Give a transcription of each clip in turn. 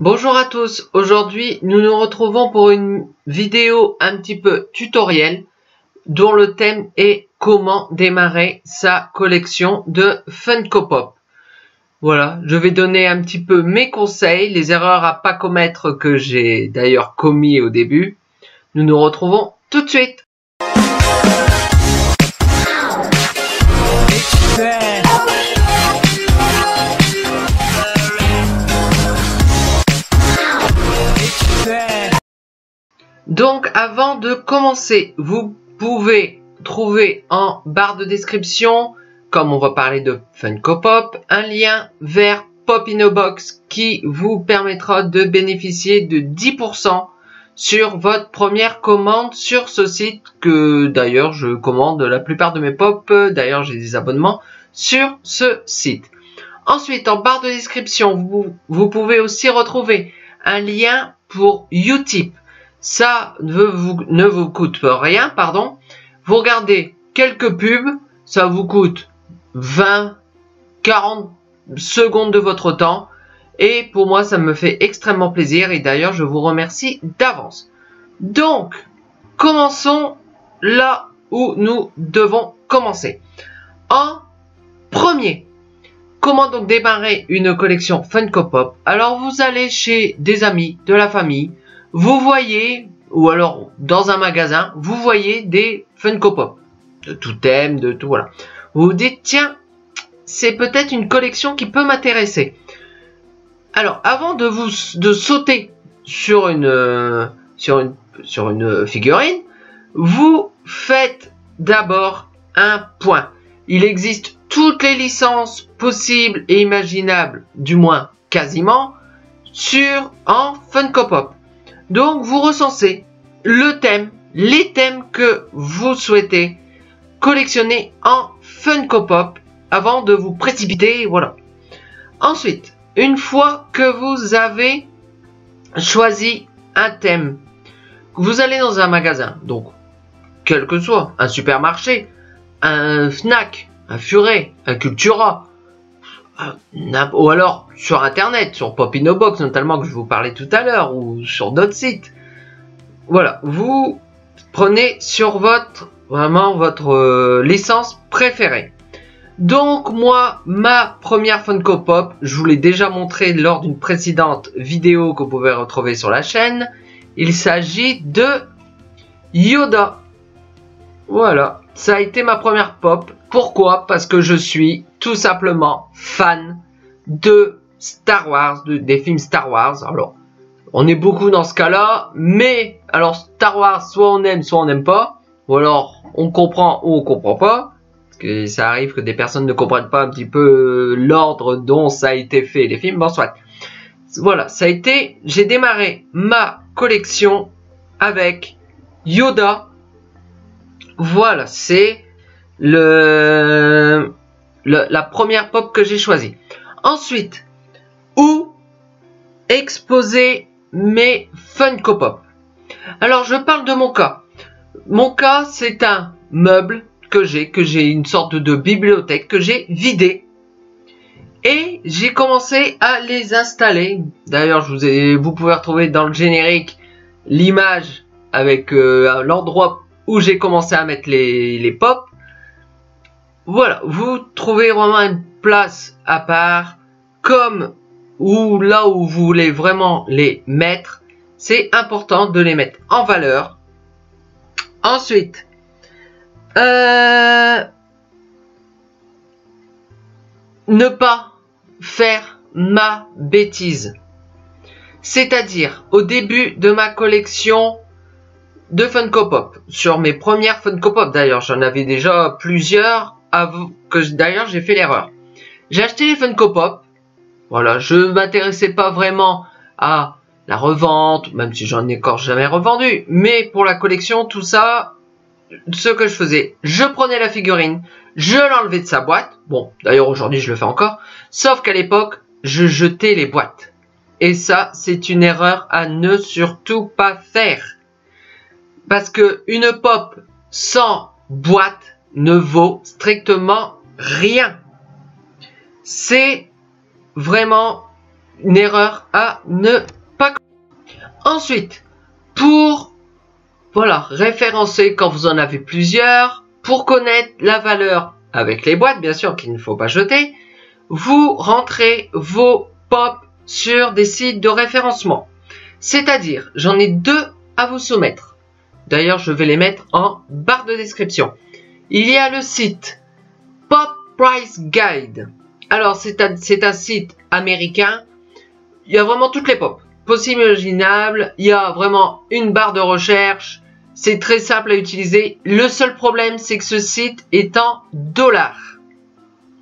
Bonjour à tous, aujourd'hui nous nous retrouvons pour une vidéo un petit peu tutoriel dont le thème est comment démarrer sa collection de Funko Pop. Voilà, je vais donner un petit peu mes conseils, les erreurs à pas commettre que j'ai d'ailleurs commis au début. Nous nous retrouvons tout de suite. Donc avant de commencer, vous pouvez trouver en barre de description, comme on va parler de Funko Pop, un lien vers Pop in a Box qui vous permettra de bénéficier de 10% sur votre première commande sur ce site, que d'ailleurs je commande la plupart de mes pop, d'ailleurs j'ai des abonnements sur ce site. Ensuite, en barre de description, vous pouvez aussi retrouver un lien pour Utip. Ça ne vous coûte rien, pardon. Vous regardez quelques pubs, ça vous coûte 20, 40 secondes de votre temps. Et pour moi, ça me fait extrêmement plaisir. Et d'ailleurs, je vous remercie d'avance. Donc, commençons là où nous devons commencer. En premier, comment donc démarrer une collection Funko Pop? Alors, vous allez chez des amis, de la famille. Vous voyez, ou alors dans un magasin, vous voyez des Funko Pop, de tout thème, de tout, voilà. Vous vous dites, tiens, c'est peut-être une collection qui peut m'intéresser. Alors, avant de sauter sur une figurine, vous faites d'abord un point. Il existe toutes les licences possibles et imaginables, du moins quasiment, en Funko Pop. Donc, vous recensez le thème, les thèmes que vous souhaitez collectionner en Funko Pop avant de vous précipiter, voilà. Ensuite, une fois que vous avez choisi un thème, vous allez dans un magasin, donc, quel que soit, un supermarché, un Fnac, un Furet, un Cultura, ou alors sur internet, sur Pop in a Box notamment que je vous parlais tout à l'heure, ou sur d'autres sites. Voilà, vous prenez sur votre licence préférée. Donc moi, ma première Funko Pop, je vous l'ai déjà montré lors d'une précédente vidéo que vous pouvez retrouver sur la chaîne. Il s'agit de Yoda. Voilà, ça a été ma première pop. Pourquoi? Parce que je suis tout simplement fan de Star Wars, des films Star Wars. Alors, on est beaucoup dans ce cas-là, mais alors Star Wars, soit on aime, soit on n'aime pas, ou alors on comprend ou on comprend pas, parce que ça arrive que des personnes ne comprennent pas un petit peu l'ordre dont ça a été fait les films. Bon, soit. Voilà, j'ai démarré ma collection avec Yoda. Voilà, c'est la première pop que j'ai choisie. Ensuite, où exposer mes Funko Pop? Alors, je parle de mon cas. Mon cas, c'est un meuble que j'ai une sorte de bibliothèque que j'ai vidé. Et j'ai commencé à les installer. D'ailleurs, vous pouvez retrouver dans le générique l'image avec l'endroit où j'ai commencé à mettre les pop. Voilà, vous trouvez vraiment une place à part, comme là où vous voulez vraiment les mettre. C'est important de les mettre en valeur. Ensuite, ne pas faire ma bêtise. C'est-à-dire, au début de ma collection de Funko Pop, sur mes premières Funko Pop, d'ailleurs, j'en avais déjà plusieurs, d'ailleurs j'ai fait l'erreur. J'ai acheté les Funko Pop, voilà, je ne m'intéressais pas vraiment à la revente, même si j'en ai encore jamais revendu, mais pour la collection, tout ça, ce que je faisais, je prenais la figurine, je l'enlevais de sa boîte, bon, d'ailleurs aujourd'hui je le fais encore, sauf qu'à l'époque, je jetais les boîtes. Et ça, c'est une erreur à ne surtout pas faire. Parce que une pop sans boîte ne vaut strictement rien. C'est vraiment une erreur à ne pas commettre. Ensuite, pour voilà, référencer quand vous en avez plusieurs, pour connaître la valeur avec les boîtes, bien sûr qu'il ne faut pas jeter, vous rentrez vos pop sur des sites de référencement. C'est-à-dire, j'en ai 2 à vous soumettre. D'ailleurs, je vais les mettre en barre de description. Il y a le site Pop Price Guide. Alors, c'est un site américain. Il y a vraiment toutes les pop possibles et imaginables. Il y a vraiment une barre de recherche. C'est très simple à utiliser. Le seul problème, c'est que ce site est en dollars.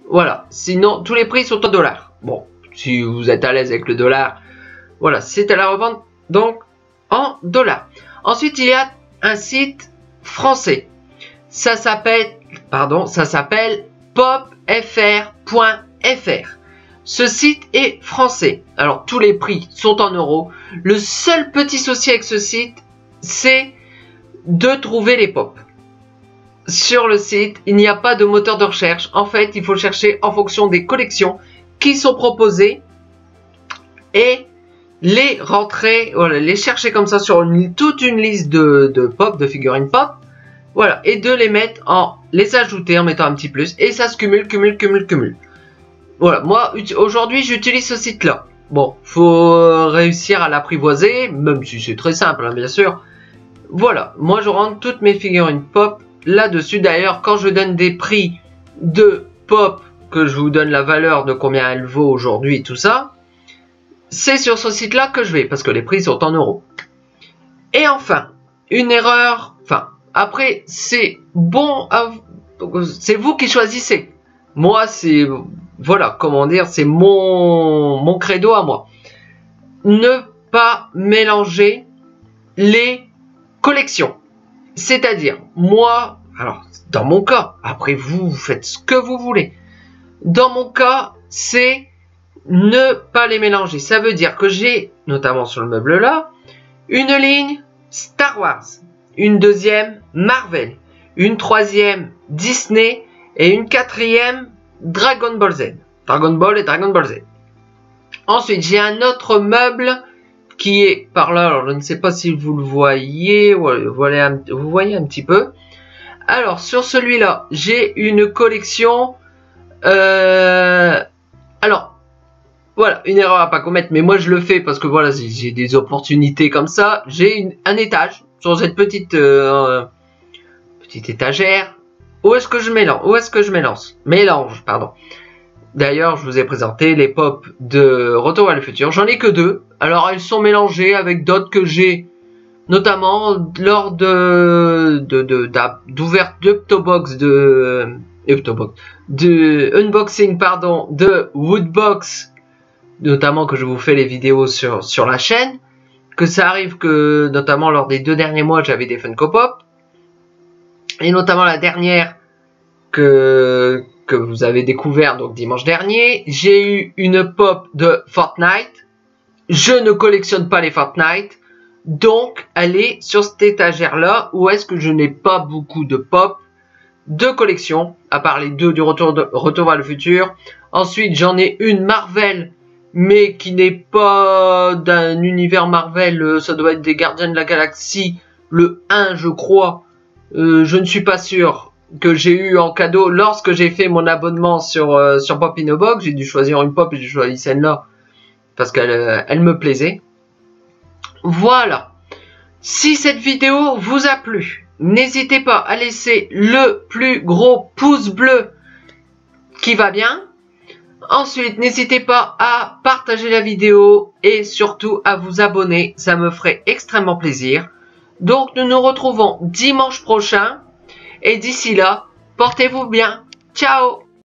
Voilà. Sinon, tous les prix sont en dollars. Bon, si vous êtes à l'aise avec le dollar, voilà, c'est à la revente donc en dollars. Ensuite, il y a un site français. Ça s'appelle popfr.fr. Ce site est français. Alors, tous les prix sont en euros. Le seul petit souci avec ce site, c'est de trouver les pop. Sur le site, il n'y a pas de moteur de recherche. En fait, il faut chercher en fonction des collections qui sont proposées et les rentrer, voilà, les chercher comme ça sur toute une liste de pop, de figurines pop, voilà, et de les mettre les ajouter en mettant un petit plus, et ça se cumule. Voilà, moi, aujourd'hui, j'utilise ce site-là. Bon, faut réussir à l'apprivoiser, même si c'est très simple, hein, bien sûr. Voilà, moi, je rentre toutes mes figurines pop là-dessus. D'ailleurs, quand je donne des prix de pop, que je vous donne la valeur de combien elle vaut aujourd'hui, tout ça, c'est sur ce site-là que je vais, parce que les prix sont en euros. Et enfin, une erreur, enfin, après, c'est bon, c'est vous qui choisissez. Moi, c'est, voilà, comment dire, c'est mon credo à moi. Ne pas mélanger les collections. C'est-à-dire, moi, alors, dans mon cas, après vous faites ce que vous voulez. Dans mon cas, c'est ne pas les mélanger. Ça veut dire que j'ai, notamment sur le meuble là, une ligne Star Wars, une deuxième Marvel, une troisième Disney et une quatrième Dragon Ball Z. Dragon Ball et Dragon Ball Z. Ensuite, j'ai un autre meuble qui est par là. Alors, je ne sais pas si vous le voyez. Vous voyez un petit peu. Alors, sur celui-là, j'ai une collection. Alors, voilà, une erreur à pas commettre, mais moi je le fais parce que voilà, j'ai des opportunités comme ça. J'ai un étage sur cette petite étagère. Où est-ce que je mélange, pardon. D'ailleurs, je vous ai présenté les pop de Retour vers le futur. J'en ai que 2. Alors, elles sont mélangées avec d'autres que j'ai, notamment lors unboxing, pardon, de Woodbox, notamment que je vous fais les vidéos sur la chaîne, que ça arrive que, notamment lors des 2 derniers mois, j'avais des Funko Pop, et notamment la dernière que vous avez découvert, donc dimanche dernier, j'ai eu une pop de Fortnite. Je ne collectionne pas les Fortnite, donc elle est sur cette étagère-là, où est-ce que je n'ai pas beaucoup de pop de collection, à part les 2 du Retour vers le futur. Ensuite, j'en ai une Marvel, mais qui n'est pas d'un univers Marvel, ça doit être des Gardiens de la Galaxie, le 1 je crois, je ne suis pas sûr, que j'ai eu en cadeau lorsque j'ai fait mon abonnement sur Pop in a Box. J'ai dû choisir une pop et j'ai choisi celle-là, parce qu'elle me plaisait. Voilà, si cette vidéo vous a plu, n'hésitez pas à laisser le plus gros pouce bleu qui va bien. Ensuite, n'hésitez pas à partager la vidéo et surtout à vous abonner. Ça me ferait extrêmement plaisir. Donc, nous nous retrouvons dimanche prochain. Et d'ici là, portez-vous bien. Ciao!